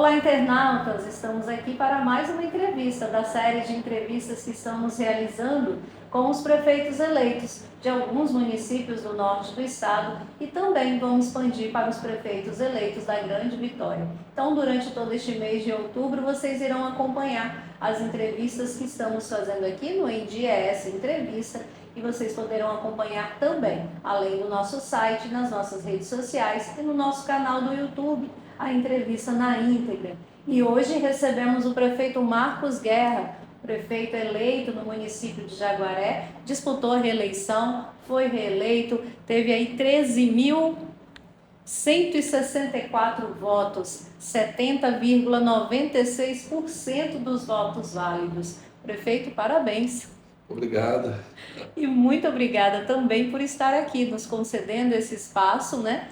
Olá, internautas! Estamos aqui para mais uma entrevista da série de entrevistas que estamos realizando com os prefeitos eleitos de alguns municípios do norte do estado e também vamos expandir para os prefeitos eleitos da Grande Vitória. Então, durante todo este mês de outubro, vocês irão acompanhar as entrevistas que estamos fazendo aqui no NDES Entrevista e vocês poderão acompanhar também, além do nosso site, nas nossas redes sociais e no nosso canal do YouTube, a entrevista na íntegra. E hoje recebemos o prefeito Marcos Guerra, prefeito eleito no município de Jaguaré, disputou a reeleição, foi reeleito, teve aí 13.164 votos, 70,96% dos votos válidos. Prefeito, parabéns. Obrigado. E muito obrigada também por estar aqui, nos concedendo esse espaço, né?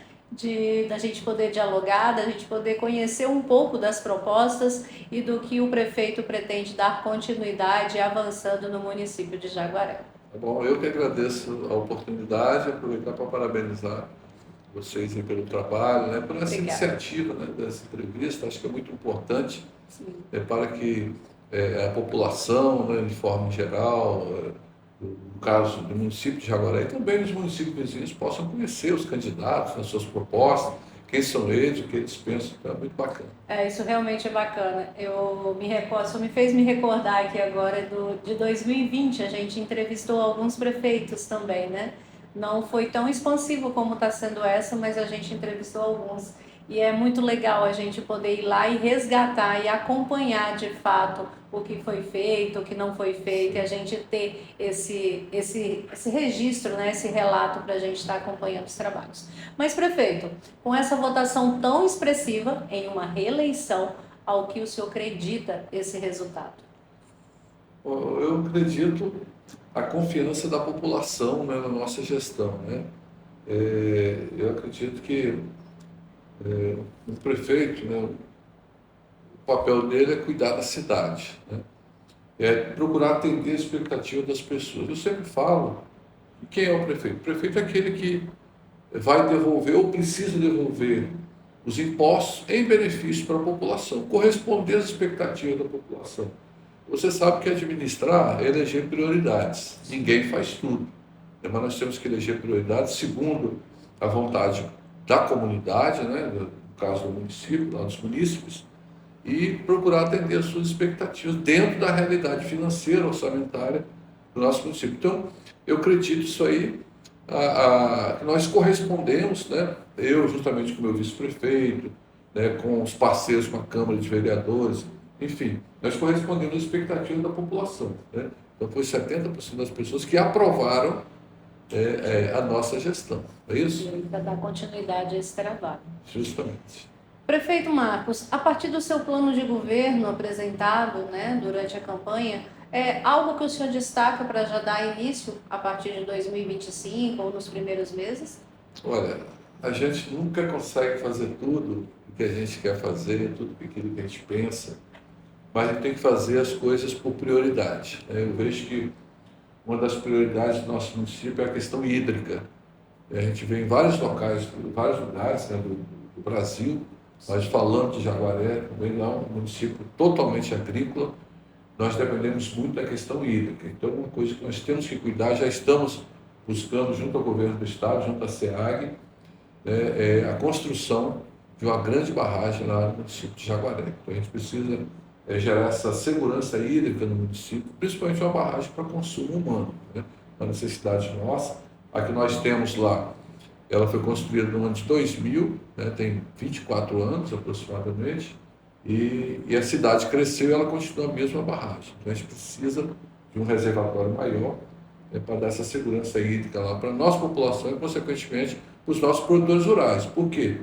Da gente poder dialogar, da gente poder conhecer um pouco das propostas e do que o prefeito pretende dar continuidade avançando no município de Jaguaré. Tá bom, eu que agradeço a oportunidade, aproveitar para parabenizar vocês pelo trabalho, né, por essa iniciativa, né, dessa entrevista. Acho que é muito importante para que a população, né, de forma geral, no caso do município de Jaguaré e também dos municípios vizinhos, possam conhecer os candidatos, as suas propostas, quem são eles, o que eles pensam. Então é muito bacana. Isso realmente é bacana. Eu me recordo, só me fez me recordar aqui agora de 2020, a gente entrevistou alguns prefeitos também, né? Não foi tão expansivo como está sendo essa, mas a gente entrevistou alguns. E é muito legal a gente poder ir lá e resgatar e acompanhar de fato o que foi feito, o que não foi feito, e a gente ter esse registro, né, esse relato para a gente estar acompanhando os trabalhos. Mas, prefeito, com essa votação tão expressiva em uma reeleição, ao que o senhor acredita esse resultado? Eu acredito a confiança da população, né, na nossa gestão, né? Eu acredito que o prefeito, né, o papel dele é cuidar da cidade, né? É procurar atender a expectativa das pessoas. Eu sempre falo, quem é o prefeito? O prefeito é aquele que vai devolver ou precisa devolver os impostos em benefício para a população, corresponder às expectativas da população. Você sabe que administrar é eleger prioridades. Ninguém faz tudo, mas nós temos que eleger prioridades segundo a vontade da comunidade, né, no caso do município, lá dos munícipes, e procurar atender as suas expectativas dentro da realidade financeira, orçamentária do nosso município. Então, eu acredito isso aí, que nós correspondemos, né, eu justamente com o meu vice-prefeito, né, com os parceiros, com a Câmara de Vereadores, enfim, nós correspondemos às expectativas da população, né? Então, foi 70% das pessoas que aprovaram a nossa gestão, é isso? E para dar continuidade a esse trabalho. Justamente. Prefeito Marcos, a partir do seu plano de governo apresentado, né, durante a campanha, é algo que o senhor destaca para já dar início a partir de 2025 ou nos primeiros meses? Olha, a gente nunca consegue fazer tudo o que a gente quer fazer, tudo aquilo que a gente pensa, mas a gente tem que fazer as coisas por prioridade, né? Eu vejo que uma das prioridades do nosso município é a questão hídrica. A gente vê em vários locais, em vários lugares, né, do Brasil, mas falando de Jaguaré, também lá é um município totalmente agrícola, nós dependemos muito da questão hídrica. Então, uma coisa que nós temos que cuidar, já estamos buscando, junto ao governo do estado, junto à SEAG, a construção de uma grande barragem lá no município de Jaguaré. Então, a gente precisa gerar essa segurança hídrica no município, principalmente uma barragem para consumo humano, né? Uma necessidade nossa. A que nós temos lá, ela foi construída no ano de 2000, né, tem 24 anos aproximadamente, e a cidade cresceu e ela continua a mesma barragem. Então a gente precisa de um reservatório maior, para dar essa segurança hídrica lá para a nossa população e, consequentemente, para os nossos produtores rurais. Por quê?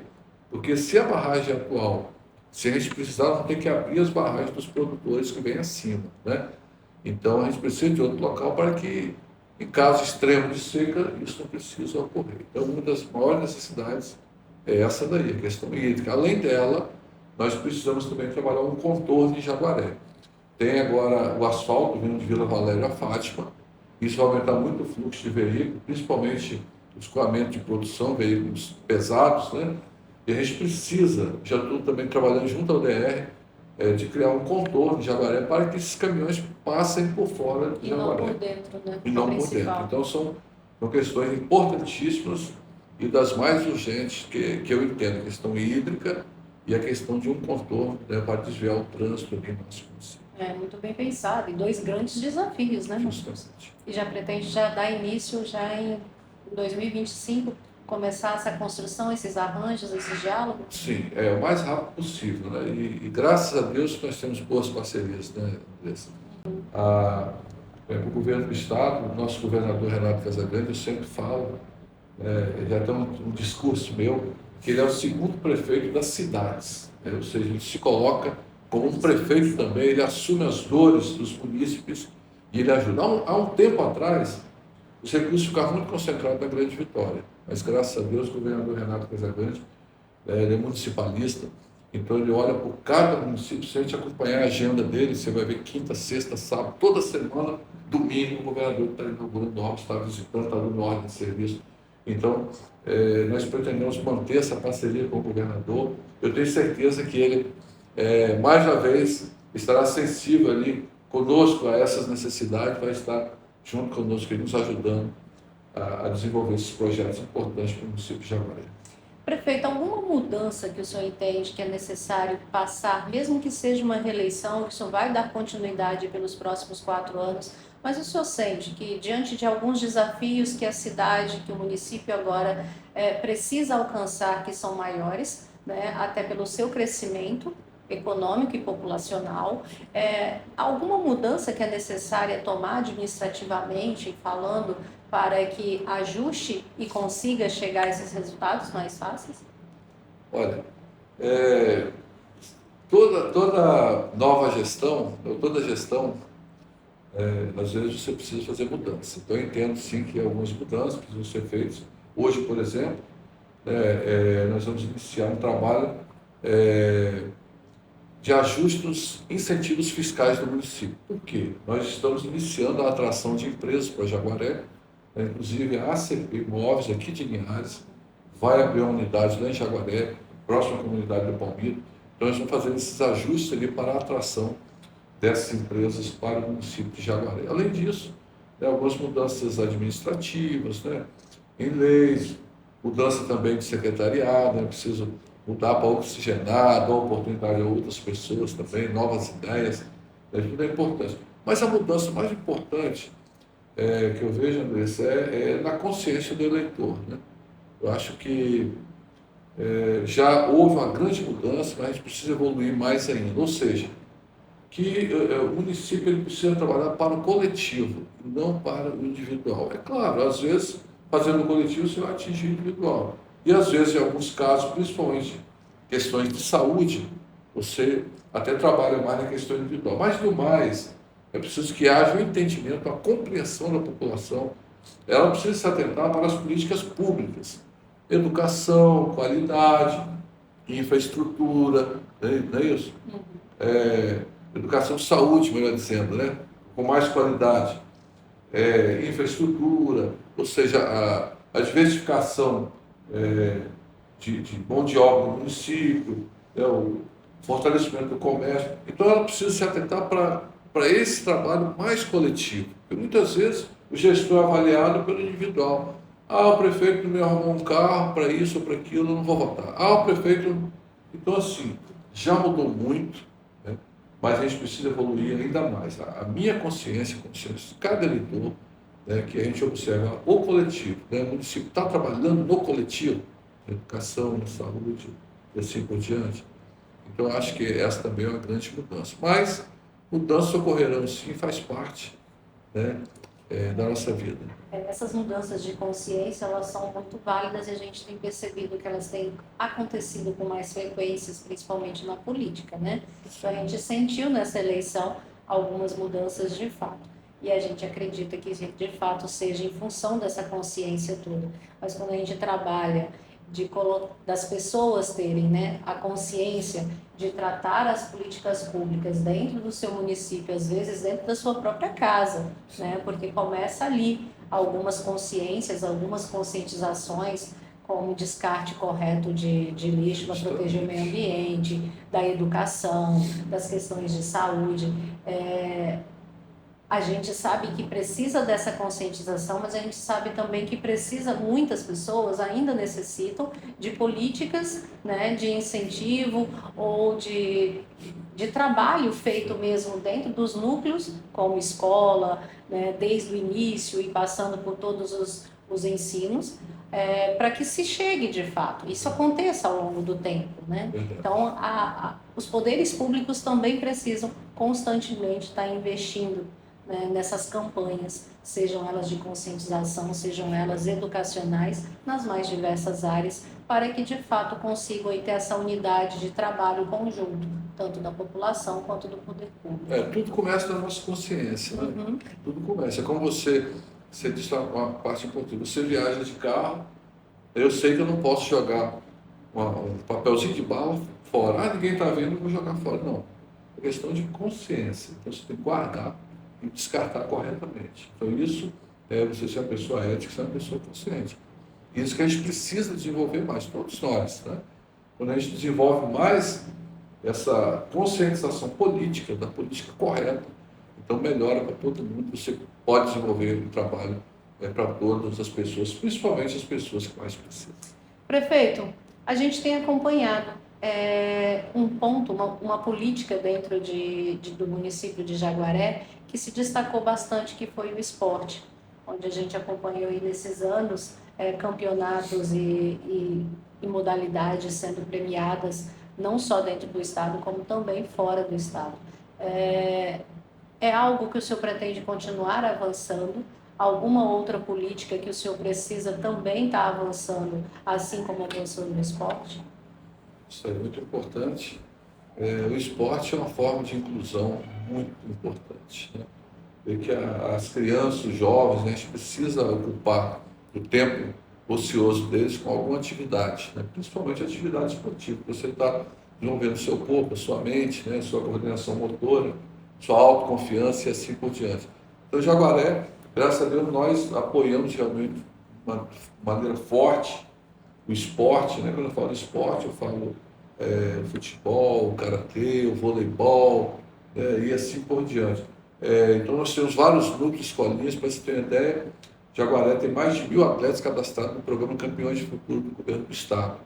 Porque se a barragem atual, se a gente precisar, vamos ter que abrir as barragens dos produtores que vêm acima, né? Então a gente precisa de outro local para que, em caso extremo de seca, isso não precisa ocorrer. Então, uma das maiores necessidades é essa daí, a questão hídrica. Além dela, nós precisamos também trabalhar um contorno de Jaguaré. Tem agora o asfalto vindo de Vila Valéria a Fátima. Isso vai aumentar muito o fluxo de veículos, principalmente o escoamento de produção, veículos pesados, né? E a gente precisa, já estou também trabalhando junto ao DR, de criar um contorno de Jaguaré para que esses caminhões passem por fora de E não Jaguaré. por dentro, né? E não por dentro. Então, são questões importantíssimas e das mais urgentes que eu entendo, a questão hídrica e a questão de um contorno, né, para desviar o trânsito aqui no nosso município. Muito bem pensado. E 2 grandes desafios, né, Marcos? E já pretende dar início já em 2025, começar essa construção, esses arranjos, esses diálogos? Sim, o mais rápido possível, né? E graças a Deus nós temos boas parcerias, né, Andressa? O governo do estado, o nosso governador Renato Casagrande, eu sempre falo, ele já tem um discurso meu, que ele é o segundo prefeito das cidades, né? Ou seja, ele se coloca como um prefeito também, ele assume as dores dos munícipes e ele ajuda. Há um tempo atrás, os recursos ficavam muito concentrados na Grande Vitória, mas graças a Deus o governador Renato Casagrande, ele é municipalista, então ele olha por cada município. Se a gente acompanhar a agenda dele, você vai ver quinta, sexta, sábado, toda semana, domingo, o governador está inaugurando obras, está visitando, está dando ordem de serviço. Então, nós pretendemos manter essa parceria com o governador. Eu tenho certeza que ele, mais uma vez, estará sensível ali conosco a essas necessidades, vai estar junto conosco e nos ajudando a desenvolver esses projetos importantes para o município de Jaguaré. Prefeito, alguma mudança que o senhor entende que é necessário passar, mesmo que seja uma reeleição, que o senhor vai dar continuidade pelos próximos 4 anos, mas o senhor sente que, diante de alguns desafios que a cidade, que o município agora precisa alcançar, que são maiores, né, até pelo seu crescimento econômico e populacional, alguma mudança que é necessária tomar administrativamente, falando, para que ajuste e consiga chegar a esses resultados mais fáceis? Olha, toda nova gestão, ou toda gestão, às vezes você precisa fazer mudanças. Então eu entendo sim que algumas mudanças precisam ser feitas. Hoje, por exemplo, nós vamos iniciar um trabalho de ajuste nos incentivos fiscais do município. Por quê? Nós estamos iniciando a atração de empresas para Jaguaré, inclusive a ACP Imóveis, aqui de Linhares, vai abrir uma unidade lá em Jaguaré, próxima à comunidade do Palmito. Então, nós estamos fazendo esses ajustes ali para a atração dessas empresas para o município de Jaguaré. Além disso, algumas mudanças administrativas, em leis, mudança também de secretariado, preciso mudar para oxigenar, dar oportunidade a outras pessoas também, novas ideias, tudo é importante. Mas a mudança mais importante que eu vejo, Andressa, é na consciência do eleitor, né? Eu acho que já houve uma grande mudança, mas a gente precisa evoluir mais ainda. Ou seja, que o município ele precisa trabalhar para o coletivo, não para o individual. É claro, às vezes, fazendo o coletivo, você vai atingir o individual. E às vezes, em alguns casos, principalmente questões de saúde, você até trabalha mais na questão individual. Mas, no mais, é preciso que haja um entendimento, a compreensão da população. Ela precisa se atentar para as políticas públicas. Educação, qualidade, infraestrutura, não é isso? Educação, saúde, melhor dizendo, com mais qualidade. Infraestrutura, ou seja, a diversificação de mão de obra no município, o fortalecimento do comércio. Então, ela precisa se atentar para esse trabalho mais coletivo. Porque muitas vezes o gestor é avaliado pelo individual. O prefeito não me arrumou um carro para isso ou para aquilo, eu não vou votar. O prefeito... Então, assim, já mudou muito, mas a gente precisa evoluir ainda mais. A minha consciência, a consciência de cada eleitor, que a gente observa o coletivo, o município está trabalhando no coletivo, na educação, na saúde e assim por diante. Então, acho que essa também é uma grande mudança. Mas mudanças ocorrerão sim, faz parte da nossa vida. Essas mudanças de consciência, elas são muito válidas e a gente tem percebido que elas têm acontecido com mais frequências, principalmente na política, Então, a gente sentiu nessa eleição algumas mudanças de fato. E a gente acredita que de fato seja em função dessa consciência toda. Mas quando a gente trabalha das pessoas terem a consciência de tratar as políticas públicas dentro do seu município, às vezes dentro da sua própria casa, porque começa ali algumas consciências, algumas conscientizações como descarte correto de lixo para proteger o meio ambiente, da educação, das questões de saúde. A gente sabe que precisa dessa conscientização, mas a gente sabe também que muitas pessoas ainda necessitam de políticas, né, de incentivo ou de trabalho feito mesmo dentro dos núcleos, como escola, né, desde o início e passando por todos os ensinos, para que se chegue de fato, isso aconteça ao longo do tempo, né? Então, os poderes públicos também precisam constantemente estar investindo, né, nessas campanhas, sejam elas de conscientização, sejam elas educacionais, nas mais diversas áreas, para que de fato consigam aí ter essa unidade de trabalho conjunto, tanto da população quanto do poder público. Tudo começa na nossa consciência, né? Uhum. Tudo começa. É como você disse uma parte importante. Você viaja de carro, eu sei que eu não posso jogar um papelzinho de bala fora. Ninguém está vendo, eu vou jogar fora. Não. É questão de consciência. Então você tem que guardar e descartar corretamente. Então isso é você ser uma pessoa ética, ser uma pessoa consciente. Isso que a gente precisa desenvolver mais, todos nós, né? Quando a gente desenvolve mais essa conscientização política, da política correta, então melhora para todo mundo. Você pode desenvolver um trabalho para todas as pessoas, principalmente as pessoas que mais precisam. Prefeito, a gente tem acompanhado um ponto, uma política dentro do município de Jaguaré que se destacou bastante, que foi o esporte, onde a gente acompanhou aí nesses anos campeonatos e modalidades sendo premiadas, não só dentro do estado, como também fora do estado. É algo que o senhor pretende continuar avançando? Alguma outra política que o senhor precisa também estar avançando, assim como avançou no esporte? Isso é muito importante. O esporte é uma forma de inclusão muito importante, né? Ver que as crianças, os jovens, né, a gente precisa ocupar o tempo ocioso deles com alguma atividade, né? Principalmente atividade esportiva. Você está desenvolvendo seu corpo, a sua mente, né, sua coordenação motora, sua autoconfiança e assim por diante. Então, Jaguaré, graças a Deus, nós apoiamos realmente de uma maneira forte o esporte, né? Quando eu falo esporte, eu falo o futebol, o karatê, o voleibol, e assim por diante. Então, nós temos vários núcleos, escolinhas, para você ter uma ideia. Jaguaré tem mais de 1.000 atletas cadastrados no programa Campeões de Futuro do Governo do Estado.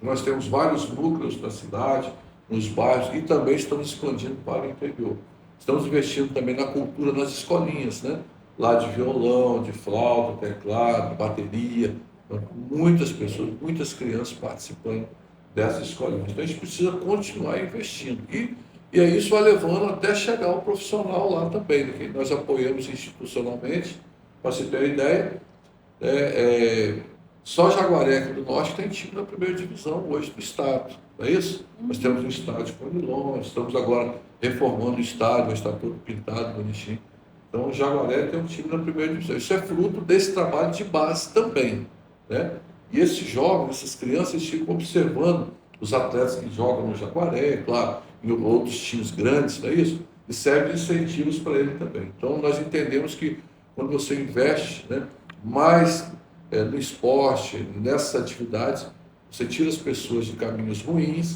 Nós temos vários núcleos na cidade, nos bairros, e também estamos expandindo para o interior. Estamos investindo também na cultura nas escolinhas, né? Lá de violão, de flauta, teclado, bateria. Muitas pessoas, muitas crianças participando dessas escolinhas. Então a gente precisa continuar investindo. E aí isso vai levando até chegar ao profissional lá também, né? Que nós apoiamos institucionalmente. Para você ter uma ideia, só Jaguaré aqui do Norte tem time na primeira divisão hoje do estado, não é isso? Nós temos um estádio com Conilon, estamos agora reformando o estádio, vai estar todo pintado, bonitinho. Então o Jaguaré tem um time na primeira divisão. Isso é fruto desse trabalho de base também, né? E esses jovens, essas crianças ficam observando os atletas que jogam no Jaguaré, claro, em outros times grandes, não é isso? E serve de incentivos para ele também. Então nós entendemos que quando você investe, né, mais no esporte, nessas atividades, você tira as pessoas de caminhos ruins,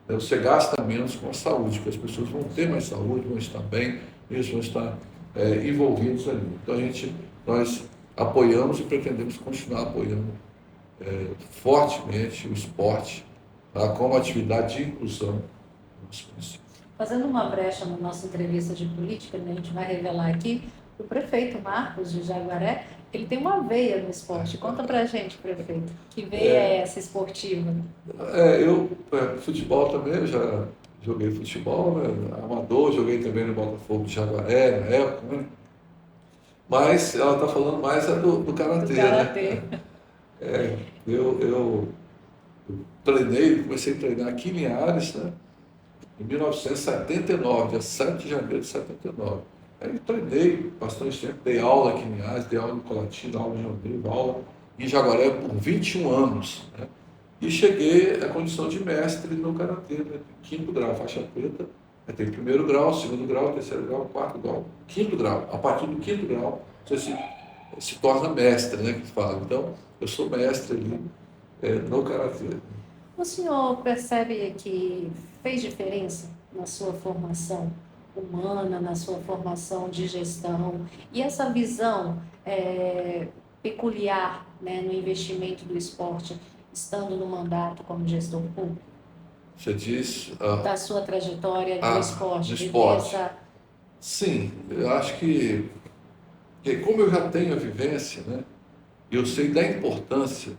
né, você gasta menos com a saúde, porque as pessoas vão ter mais saúde, vão estar bem, eles vão estar envolvidos ali. Então nós apoiamos e pretendemos continuar apoiando fortemente o esporte, tá, como atividade de inclusão no nosso município. Fazendo uma brecha na nossa entrevista de política, né, a gente vai revelar aqui, o prefeito Marcos de Jaguaré, ele tem uma veia no esporte. Conta pra gente, prefeito, que veia é essa esportiva? Futebol também, eu já joguei futebol, né, amador, joguei também no Botafogo de Jaguaré na época, né? Mas ela está falando mais do karatê, né? Eu treinei, comecei a treinar aqui em Linhares, né, em 1979, dia 7 de janeiro de 79. Aí treinei bastante tempo, dei aula aqui em Linhares, dei aula no Colatina, aula em Janeiro, aula em Jaguaré por 21 anos, né? E cheguei à condição de mestre no karatê, né? Quinto grau, faixa preta. Tem primeiro grau, segundo grau, terceiro grau, quarto grau, quinto grau. A partir do quinto grau, você se torna mestre, né, que fala. Então, eu sou mestre ali no karatê. O senhor percebe que fez diferença na sua formação humana, na sua formação de gestão, e essa visão peculiar, né, no investimento do esporte, estando no mandato como gestor público, Você diz da sua trajetória do do esporte, de ter esporte. essa... Sim, eu acho que como eu já tenho a vivência, né, e eu sei da importância,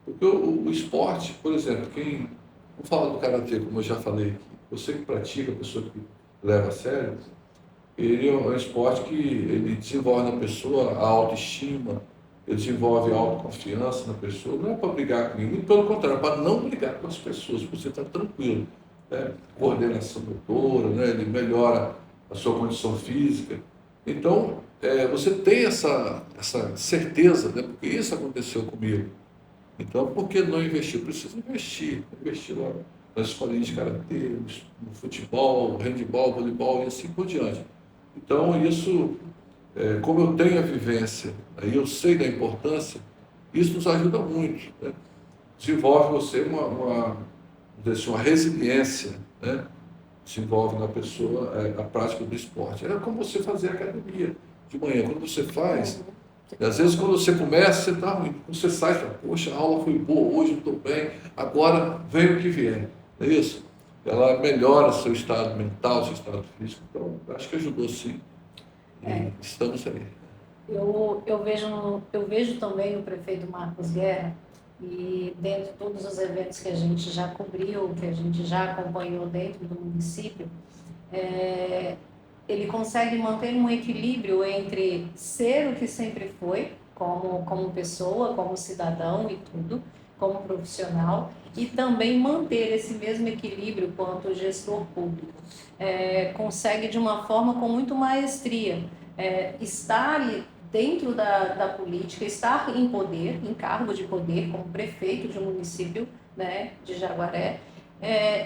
porque o esporte, por exemplo, vamos falar do karatê, como eu já falei aqui, você que pratica, a pessoa que leva a sério, ele é um esporte que ele desenvolve na pessoa a autoestima, ele desenvolve a autoconfiança na pessoa, não é para brigar com ninguém, pelo contrário, é para não brigar com as pessoas, para você estar tranquilo, né? Coordenação motora, né? Ele melhora a sua condição física. Então, você tem essa certeza, né? Porque isso aconteceu comigo. Então, por que não investir? Precisa investir lá nas escolinhas de karatê, no futebol, handebol, voleibol e assim por diante. Então, isso, como eu tenho a vivência, aí eu sei da importância, isso nos ajuda muito, né? Desenvolve você vamos dizer assim, uma resiliência, né? Desenvolve na pessoa a prática do esporte. É como você fazer academia de manhã. Quando você faz, e às vezes quando você começa, você está ruim. Quando você sai, fala, poxa, a aula foi boa, hoje eu estou bem, agora vem o que vier. Não é isso? Ela melhora seu estado mental, seu estado físico. Então, acho que ajudou sim. E estamos aí. Eu vejo também o prefeito Marcos Guerra, e dentro de todos os eventos que a gente já cobriu, que a gente já acompanhou dentro do município, ele consegue manter um equilíbrio entre ser o que sempre foi, como pessoa, como cidadão e tudo, como profissional, e também manter esse mesmo equilíbrio quanto gestor público. Consegue de uma forma com muito maestria estar dentro da política, estar em poder, em cargo de poder, como prefeito de um município, né, de Jaguaré,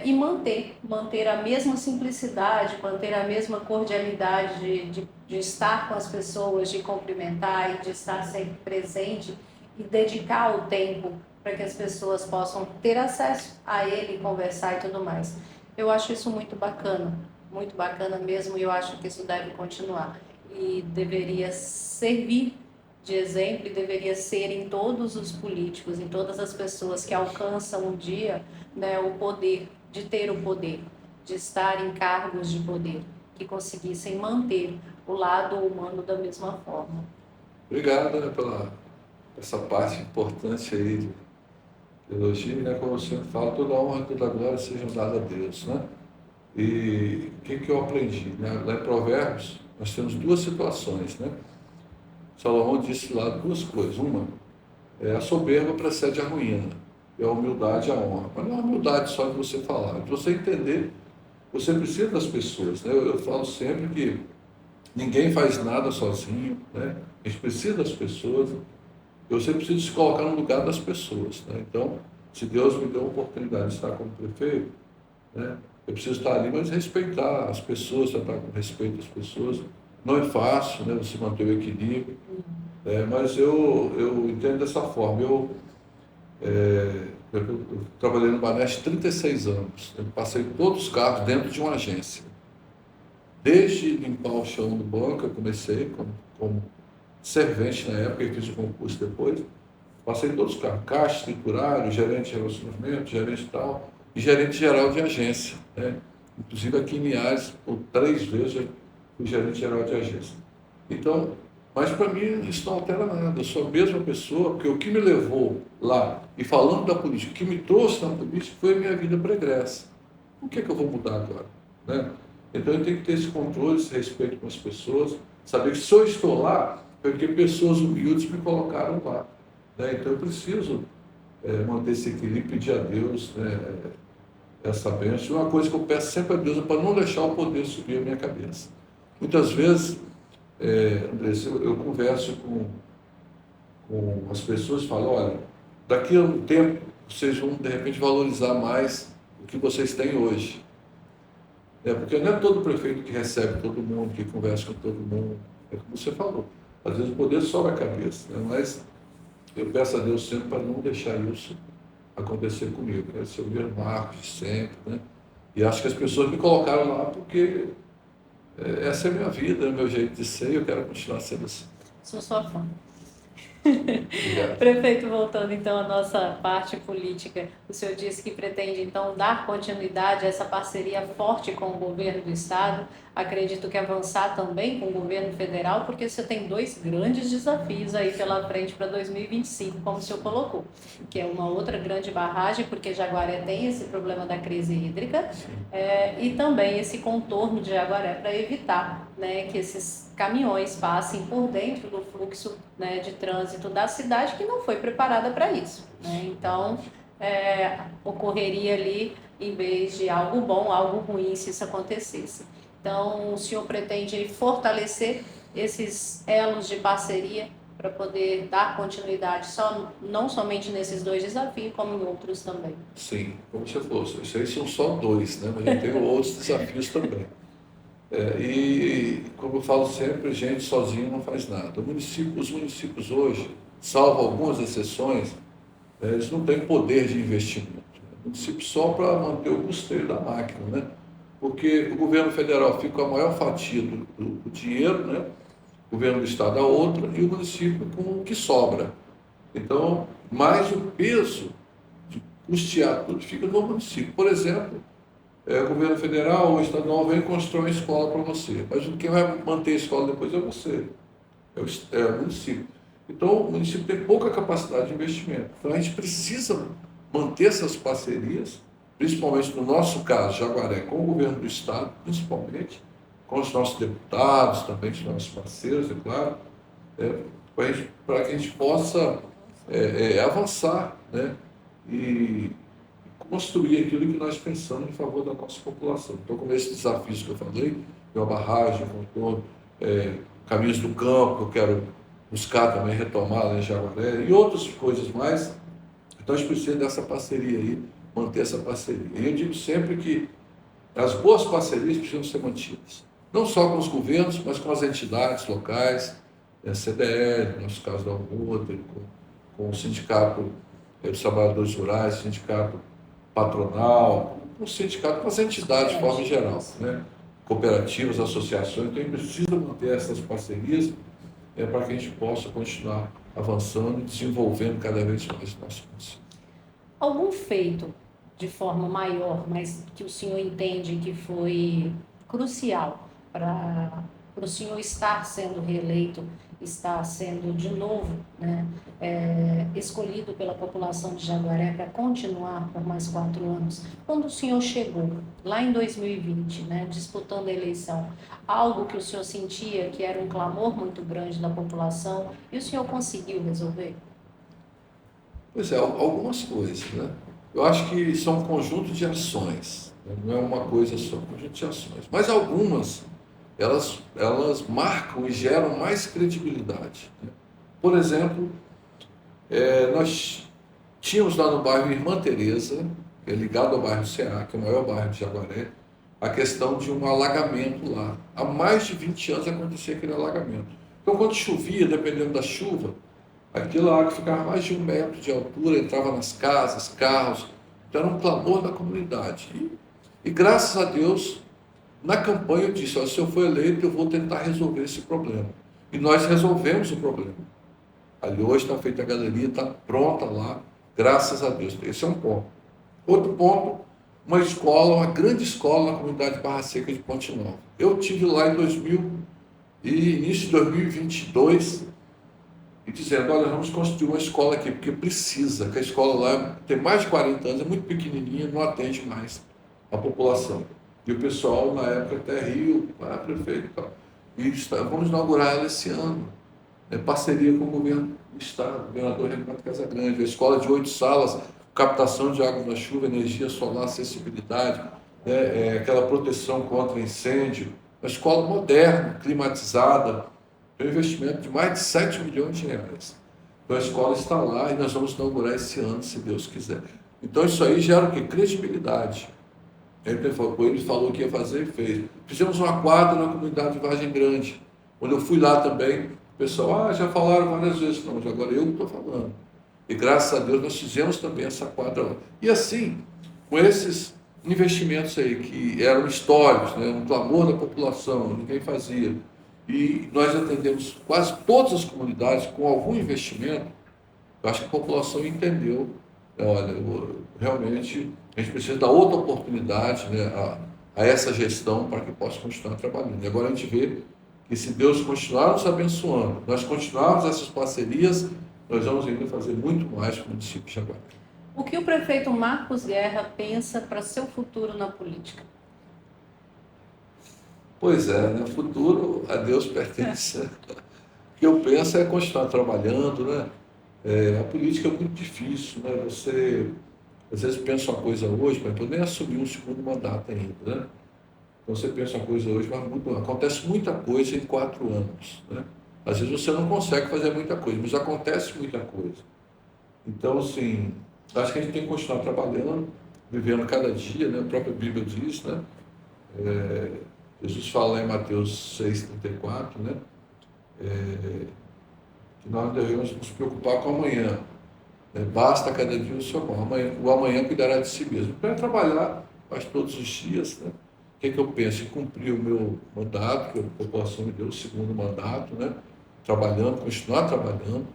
e manter a mesma simplicidade, manter a mesma cordialidade de estar com as pessoas, de cumprimentar e de estar sempre presente e dedicar o tempo para que as pessoas possam ter acesso a ele, conversar e tudo mais. Eu acho isso muito bacana mesmo, e eu acho que isso deve continuar. E deveria servir de exemplo e deveria ser em todos os políticos, em todas as pessoas que alcançam um dia, né, o poder, de ter o poder, de estar em cargos de poder, que conseguissem manter o lado humano da mesma forma. Obrigado, né, pela essa parte importante aí de elogio, né? Como eu sempre falo, toda honra e toda glória sejam dadas a Deus, né? E o que eu aprendi, né? Lá em Provérbios, nós temos duas situações, né? Salomão disse lá duas coisas. Uma é a soberba precede a ruína, e a humildade a honra. Mas não é a humildade só de você falar, de você entender, você precisa das pessoas, né? Eu falo sempre que ninguém faz nada sozinho, né? A gente precisa das pessoas. Você precisa se colocar no lugar das pessoas, né? Então, se Deus me deu a oportunidade de estar como prefeito, né? Eu preciso estar ali, mas respeitar as pessoas, tratar com respeito às pessoas. Não é fácil, né? Você manter o equilíbrio, mas eu entendo dessa forma. Eu trabalhei no Banesp 36 anos. Eu passei todos os carros dentro de uma agência. Desde limpar o chão do banco, eu comecei como servente na época, e fiz o concurso depois. Passei todos os carros, caixa, escriturário, gerente de relacionamento, gerente tal, e gerente geral de agência, né? Inclusive aqui em Linhares, por 3 vezes eu fui gerente geral de agência. Então, mas para mim isso não altera nada, eu sou a mesma pessoa, porque o que me levou lá, e falando da política, o que me trouxe na política foi a minha vida pregressa. O que é que eu vou mudar agora, né? Então eu tenho que ter esse controle, esse respeito com as pessoas, saber que se eu estou lá, foi porque pessoas humildes me colocaram lá, né? Então eu preciso manter esse equilíbrio, pedir a Deus, né, essa bênção. Uma coisa que eu peço sempre a Deus é para não deixar o poder subir a minha cabeça. Muitas vezes, Andressa, eu converso com as pessoas e falo, olha, daqui a um tempo vocês vão de repente valorizar mais o que vocês têm hoje. Porque não é todo prefeito que recebe todo mundo, que conversa com todo mundo. É como você falou. Às vezes o poder sobe a cabeça, né? Mas eu peço a Deus sempre para não deixar isso acontecer comigo. Quero ser o mesmo Marcos de sempre, né? E acho que as pessoas me colocaram lá porque essa é a minha vida, é o meu jeito de ser e eu quero continuar sendo assim. Sou sua fã. Obrigado. Prefeito, voltando então à nossa parte política, o senhor disse que pretende então dar continuidade a essa parceria forte com o governo do estado, acredito que avançar também com o governo federal, porque você tem dois grandes desafios aí pela frente para 2025, como o senhor colocou, que é uma outra grande barragem, porque Jaguaré tem esse problema da crise hídrica, e também esse contorno de Jaguaré para evitar, né, que esses caminhões passem por dentro do fluxo, né, de trânsito da cidade, que não foi preparada para isso, né? Então, ocorreria ali, em vez de algo bom, algo ruim se isso acontecesse. Então, o senhor pretende fortalecer esses elos de parceria para poder dar continuidade não somente nesses dois desafios, como em outros também. Sim, como você falou, isso aí são só dois, né? Mas eu tenho outros desafios também. E, como eu falo sempre, gente sozinho não faz nada. Os municípios hoje, salvo algumas exceções, eles não têm poder de investimento. O município só para manter o custeio da máquina, né? Porque o governo federal fica com a maior fatia do dinheiro, né? O governo do estado a outra e o município com o que sobra. Então, mais o peso de custear tudo fica no município. Por exemplo, o governo federal ou estadual vem e constrói uma escola para você, mas quem vai manter a escola depois é você, é o município. Então, o município tem pouca capacidade de investimento. Então, a gente precisa manter essas parcerias, principalmente no nosso caso, Jaguaré, com o governo do estado, principalmente, com os nossos deputados, também os nossos parceiros, é claro, para que a gente possa avançar, né? E construir aquilo que nós pensamos em favor da nossa população. Então, como esses desafios que eu falei, uma barragem, contorno, caminhos do campo, que eu quero buscar também retomar lá em Jaguaré, e outras coisas mais. Então, a gente precisa dessa parceria aí, manter essa parceria. E eu digo sempre que as boas parcerias precisam ser mantidas. Não só com os governos, mas com as entidades locais, a CDL, no nosso caso da UNOTER, com o Sindicato dos Trabalhadores Rurais, Sindicato Patronal, com o sindicato, com as entidades de forma geral, né? Cooperativas, associações. Então, a gente precisa manter essas parcerias para que a gente possa continuar avançando e desenvolvendo cada vez mais o nosso município. Algum feito de forma maior, mas que o senhor entende que foi crucial para o senhor estar sendo reeleito, estar sendo de novo, né, escolhido pela população de Jaguaré para continuar por mais 4 anos? Quando o senhor chegou, lá em 2020, né, disputando a eleição, algo que o senhor sentia que era um clamor muito grande da população e o senhor conseguiu resolver? Pois é, algumas coisas, né? Eu acho que são um conjunto de ações, né? Não é uma coisa só, um conjunto de ações. Mas algumas, elas marcam e geram mais credibilidade, né? Por exemplo, nós tínhamos lá no bairro Irmã Teresa, que é ligado ao bairro CA, que é o maior bairro de Jaguaré, a questão de um alagamento lá. Há mais de 20 anos acontecia aquele alagamento. Então, quando chovia, dependendo da chuva, aquela água ficava mais de 1 metro de altura, entrava nas casas, carros. Então, era um clamor da comunidade. E graças a Deus, na campanha eu disse, se eu for eleito, eu vou tentar resolver esse problema. E nós resolvemos o problema. Ali hoje está feita a galeria, está pronta lá, graças a Deus. Esse é um ponto. Outro ponto, uma escola, uma grande escola na comunidade Barra Seca de Ponte Nova. Eu estive lá em início de 2022, e dizendo, olha, vamos construir uma escola aqui, porque precisa, que a escola lá tem mais de 40 anos, é muito pequenininha, não atende mais a população. E o pessoal, na época, até riu, prefeito e tal. E vamos inaugurar ela esse ano. Parceria com o governo do estado, o governador Renato Casagrande, a escola de 8 salas, captação de água da chuva, energia solar, acessibilidade, aquela proteção contra incêndio, uma escola moderna, climatizada, um investimento de mais de 7 milhões de reais. Então a escola está lá e nós vamos inaugurar esse ano, se Deus quiser. Então isso aí gera o quê? Credibilidade. Ele falou que ia fazer e fez. Fizemos uma quadra na comunidade de Vargem Grande. Quando eu fui lá também, o pessoal, já falaram várias vezes, não, agora eu que estou falando. E graças a Deus nós fizemos também essa quadra lá. E assim, com esses investimentos aí que eram históricos, né, um clamor da população, ninguém fazia, e nós atendemos quase todas as comunidades com algum investimento. Eu acho que a população entendeu, né, olha, realmente a gente precisa dar outra oportunidade, né, a essa gestão para que possa continuar trabalhando. E agora a gente vê que se Deus continuar nos abençoando, nós continuarmos essas parcerias, nós vamos ainda fazer muito mais com o município de Jaguaré. O que o prefeito Marcos Guerra pensa para seu futuro na política? Pois é, né? O futuro a Deus pertence. O que eu penso é continuar trabalhando, né? A política é muito difícil, né? Você às vezes pensa uma coisa hoje, mas nem assumir um segundo mandato ainda, né? Então você pensa uma coisa hoje, mas acontece muita coisa em 4 anos, né? Às vezes você não consegue fazer muita coisa, mas acontece muita coisa. Então, assim, acho que a gente tem que continuar trabalhando, vivendo cada dia, né? A própria Bíblia diz, né? Jesus fala lá em Mateus 6,34, né? Que nós devemos nos preocupar com o amanhã, né? Basta cada dia o seu mal. O amanhã cuidará de si mesmo. Então é trabalhar, faz todos os dias, né? O que é que eu penso? Em cumprir o meu mandato, que a população me deu o segundo mandato, né? Trabalhando, continuar trabalhando,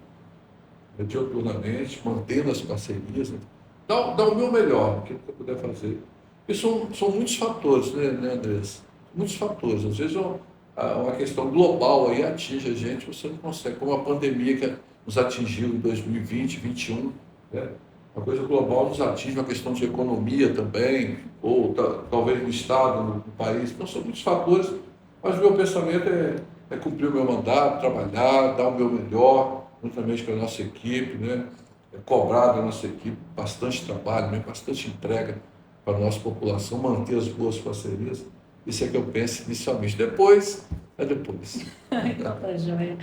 né? Diuturnamente, mantendo as parcerias, né? Dar o meu melhor, o que eu puder fazer. E são muitos fatores, né, Andressa? Muitos fatores. Às vezes uma questão global aí atinge a gente, você não consegue, como a pandemia que nos atingiu em 2020, 2021, né? Uma coisa global nos atinge, uma questão de economia também, ou talvez no Estado, no país. Então, são muitos fatores, mas o meu pensamento é cumprir o meu mandato, trabalhar, dar o meu melhor, juntamente com a nossa equipe, né? Cobrar da nossa equipe bastante trabalho, né? Bastante entrega para a nossa população, manter as boas parcerias. Isso é que eu penso inicialmente. Depois, é depois. Então tá joia.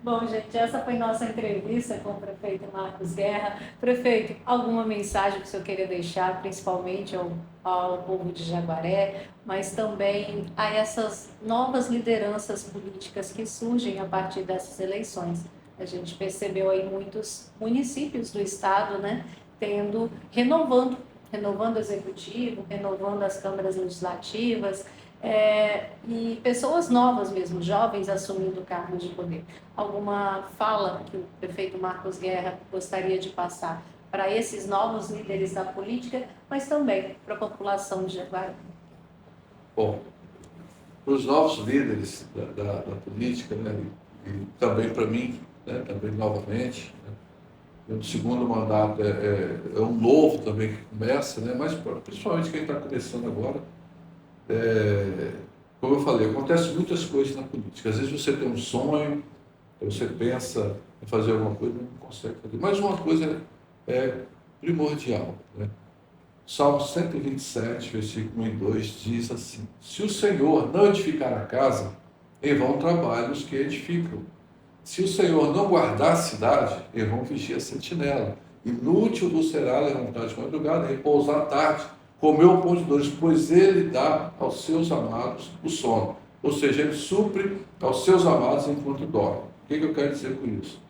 Bom, gente, essa foi nossa entrevista com o prefeito Marcos Guerra. Prefeito, alguma mensagem que o senhor queria deixar, principalmente ao povo de Jaguaré, mas também a essas novas lideranças políticas que surgem a partir dessas eleições? A gente percebeu aí muitos municípios do estado, né, renovando o executivo, renovando as câmaras legislativas, e pessoas novas mesmo, jovens assumindo cargos de poder. Alguma fala que o prefeito Marcos Guerra gostaria de passar para esses novos líderes da política, mas também para a população de Jaguaré? Bom, para os novos líderes da política, né, e também para mim, né, também novamente, né, o segundo mandato é um novo também que começa, né, mas principalmente quem está começando agora, como eu falei, acontece muitas coisas na política. Às vezes você tem um sonho, você pensa em fazer alguma coisa, não consegue fazer. Mas uma coisa é primordial, né? Salmo 127, versículo 1 e 2 diz assim: se o Senhor não edificar a casa, em vão trabalham os que edificam. Se o Senhor não guardar a cidade, em vão vigia a sentinela. Inútil vos será levantar de madrugada, repousar à tarde, comer o pão de dores, pois ele dá aos seus amados o sono. Ou seja, ele supre aos seus amados enquanto dormem. O que eu quero dizer com isso?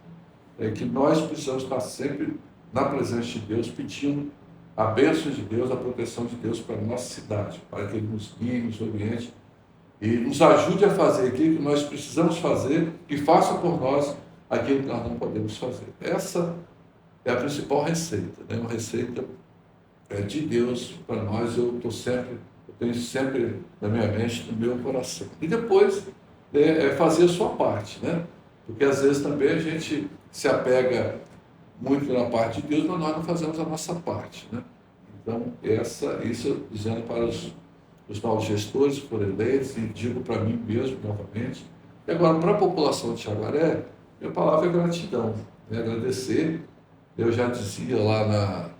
É que nós precisamos estar sempre na presença de Deus, pedindo a bênção de Deus, a proteção de Deus para a nossa cidade, para que Ele nos guie, nos oriente e nos ajude a fazer aquilo que nós precisamos fazer e faça por nós aquilo que nós não podemos fazer. Essa é a principal receita, né? Uma receita de Deus para nós. Eu tenho sempre na minha mente, no meu coração. E depois fazer a sua parte, né? Porque às vezes também a gente se apega muito na parte de Deus, mas nós não fazemos a nossa parte, né? Então, isso dizendo para os novos gestores que foram eleitos, e digo para mim mesmo novamente. E agora, para a população de Jaguaré, minha palavra é gratidão, né? Agradecer. Eu já dizia lá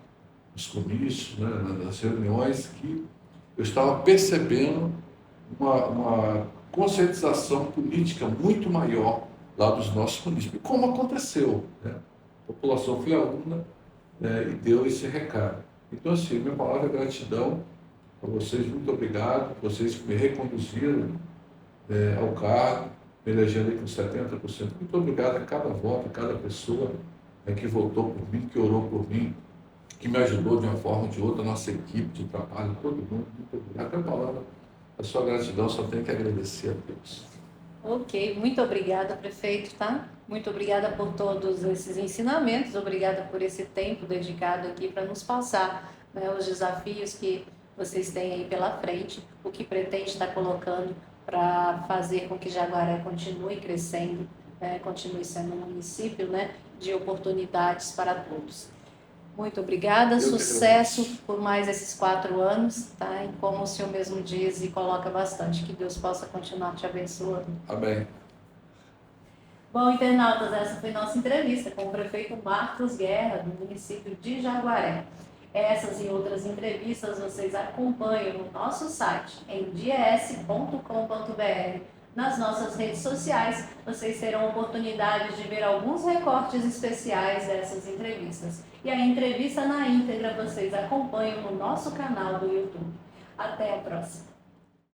nos comícios, né, nas reuniões, que eu estava percebendo uma conscientização política muito maior lá dos nossos municípios. Como aconteceu, né? A população foi aluna, né, e deu esse recado. Então, assim, minha palavra é gratidão a vocês, muito obrigado, vocês que me reconduziram ao cargo, me elegendo aí com 70%. Muito obrigado a cada voto, a cada pessoa né, que votou por mim, que orou por mim, que me ajudou de uma forma ou de outra, a nossa equipe de trabalho, todo mundo, muito obrigado. Até a palavra, a sua gratidão, só tenho que agradecer a Deus. Ok, muito obrigada, prefeito, tá? Muito obrigada por todos esses ensinamentos, obrigada por esse tempo dedicado aqui para nos passar, né, os desafios que vocês têm aí pela frente, o que pretende estar colocando para fazer com que Jaguaré continue crescendo, né, continue sendo um município, né, de oportunidades para todos. Muito obrigada, sucesso por mais esses 4 anos, tá? E como o senhor mesmo diz e coloca bastante, que Deus possa continuar te abençoando. Amém. Bom, internautas, essa foi nossa entrevista com o prefeito Marcos Guerra, do município de Jaguaré. Essas e outras entrevistas vocês acompanham no nosso site, em dias.com.br. Nas nossas redes sociais, vocês terão oportunidade de ver alguns recortes especiais dessas entrevistas. E a entrevista na íntegra vocês acompanham no nosso canal do YouTube. Até a próxima!